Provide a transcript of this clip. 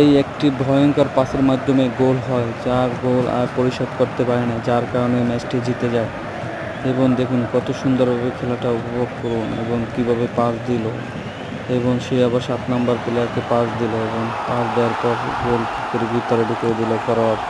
এই একটি ভয়ঙ্কর পাসের মাধ্যমে গোল হয়, যার গোল আর পরিশোধ করতে পারে না, যার কারণে ম্যাচটি জিতে যায়। এবং দেখুন কত সুন্দরভাবে খেলাটা উপভোগ করুন এবং কীভাবে পাস দিল এবং সে আবার 7 নাম্বার প্লেয়ারকে পাস দিল এবং পাস দেওয়ার পর গোল করে ভিতরে ঢুকিয়ে দিল ফরওয়ার্ড।